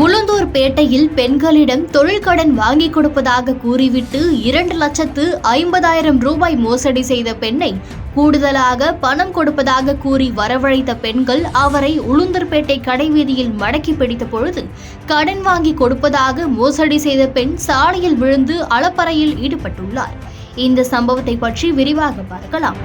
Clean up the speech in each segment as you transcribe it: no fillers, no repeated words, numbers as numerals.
உளுந்தூர்பேட்டையில் பெண்களிடம் தொழில் கடன் வாங்கிக் கொடுப்பதாக கூறிவிட்டு 2,50,000 ரூபாய் மோசடி செய்த பெண்ணை கூடுதலாக பணம் கொடுப்பதாக கூறி வரவழைத்த பெண்கள் அவரை உளுந்தூர்பேட்டை கடைவீதியில் மடக்கி பிடித்த பொழுது கடன் வாங்கி கொடுப்பதாக மோசடி செய்த பெண் சாலையில் விழுந்து அளப்பறையில் ஈடுபட்டுள்ளார். இந்த சம்பவத்தை பற்றி விரிவாக பார்க்கலாம்.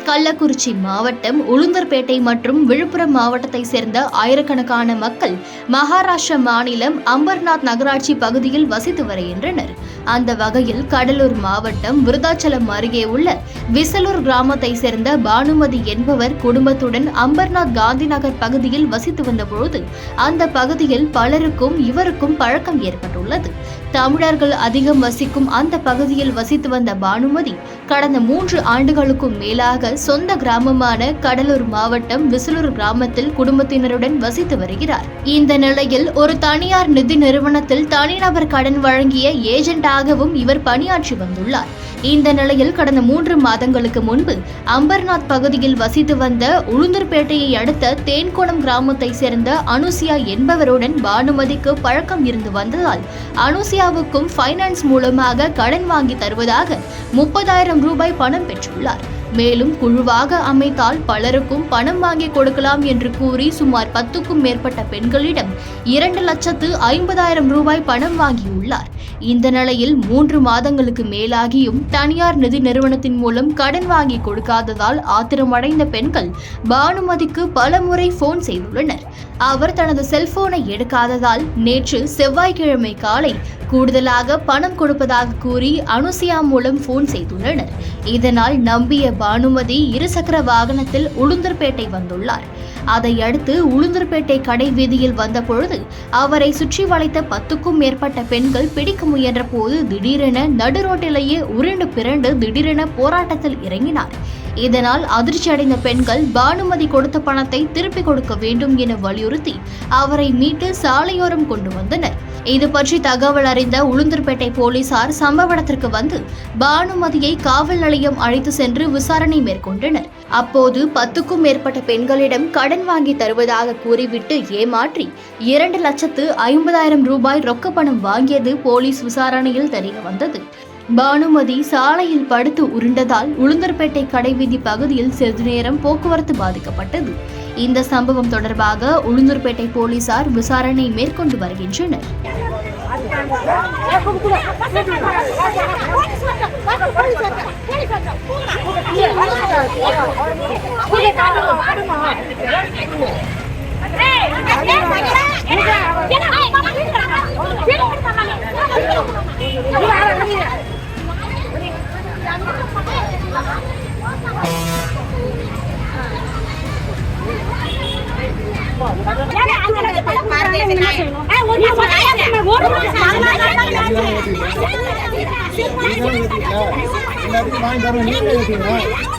கள்ளக்குறிச்சி மாவட்டம் உளுந்தூர்பேட்டை மற்றும் விழுப்புரம் மாவட்டத்தை சேர்ந்த ஆயிரக்கணக்கான மக்கள் மகாராஷ்டிரா மாநிலம் அம்பர்நாத் நகராட்சி பகுதியில் வசித்து வருகின்றனர். அந்த வகையில் கடலூர் மாவட்டம் விருதாச்சலம் அருகே உள்ள விசலூர் கிராமத்தை சேர்ந்த பானுமதி என்பவர் குடும்பத்துடன் அம்பர்நாத் காந்தி நகர் பகுதியில் வசித்து வந்தபோது அந்த பகுதியில் பலருக்கும் இவருக்கும் பழக்கம் ஏற்பட்டுள்ளது. தமிழர்கள் அதிகம் வசிக்கும் அந்த பகுதியில் வசித்து வந்த பானுமதி கடந்த 3 ஆண்டுகளுக்கும் மேலாக சொந்த கிராமமான கடலூர் மாவட்டம் விசலூர் கிராமத்தில் குடும்பத்தினருடன் வசித்து வருகிறார். இந்த நிலையில் ஒரு தனியார் நிதி நிறுவனத்தில் தனிநபர் கடன் வழங்கிய ஏஜென்டாகவும் இவர் பணியாற்றி வந்துள்ளார். இந்த நிலையில் கடந்த 3 மாதங்களுக்கு முன்பு அம்பர்நாத் பகுதியில் வசித்து வந்த உளுந்தூர்பேட்டையை அடுத்த தேன்கோணம் கிராமத்தை சேர்ந்த அனுசியா என்பவருடன் பானுமதிக்கு பழக்கம் இருந்து வந்ததால் அனுசியாவுக்கும் பைனான்ஸ் மூலமாக கடன் வாங்கி தருவதாக 30,000 ரூபாய் பணம் பெற்றுள்ளார். மேலும் குழுவாக அமைத்தால் பலருக்கும் பணம் வாங்கி கொடுக்கலாம் என்று கூறி சுமார் 10க்கும் மேற்பட்ட பெண்களிடம் 2,50,000 ரூபாய் பணம் வாங்கியுள்ளார். இந்த நிலையில் 3 மாதங்களுக்கு மேலாகியும் தனியார் நிதி நிறுவனத்தின் மூலம் கடன் வாங்கி கொடுக்காததால் ஆத்திரமடைந்த பெண்கள் பானுமதிக்கு பலமுறை போன் செய்துள்ளனர். அவர் தனது செல்போனை எடுக்காததால் நேற்று செவ்வாய்க்கிழமை காலை கூடுதலாக பணம் கொடுப்பதாக கூறி அனுசியா மூலம் போன் செய்துள்ளனர். இதனால் நம்பிய பானுமதி இருசக்கர வாகனத்தில் உளுந்தூர்பேட்டை வந்துள்ளார். அதையடுத்து உளுந்தூர்பேட்டை கடை வீதியில் வந்தபொழுது அவரை சுற்றி வளைத்த 10க்கும் மேற்பட்ட பெண்கள் பிடிக்க முயன்ற போது திடீரென நடுரோட்டிலேயே உருண்டு பிறண்டு திடீரென போராட்டத்தில் இறங்கினார். இதனால் அதிர்ச்சியடைந்த பெண்கள் பானுமதி கொடுத்த பணத்தை திருப்பிக் கொடுக்க வேண்டும் என வலியுறுத்தி அவரை மீட்டு சாலையோரம் கொண்டு வந்தனர். இது பற்றி தகவல் அறிந்த உளுந்தூர்பேட்டை போலீசார் சம்பவ இடத்திற்கு வந்து பானுமதியை காவல் நிலையம் அழைத்து சென்று விசாரணை மேற்கொண்டனர். அப்போது 10க்கும் மேற்பட்ட பெண்களிடம் கடன் வாங்கி தருவதாக கூறிவிட்டு ஏமாற்றி 2,50,000 ரூபாய் ரொக்க பணம் வாங்கியது போலீஸ் விசாரணையில் தெரிய வந்தது. பானுமதி சாலையில் படுத்து உருண்டதால் உளுந்தூர்பேட்டை கடைவீதி பகுதியில் சிறிது நேரம் போக்குவரத்து பாதிக்கப்பட்டது. இந்த சம்பவம் தொடர்பாக உளுந்தூர்பேட்டை போலீசார் விசாரணை மேற்கொண்டு வருகின்றனர். எல்லாத்துக்கும் வாங்கி தரோம்.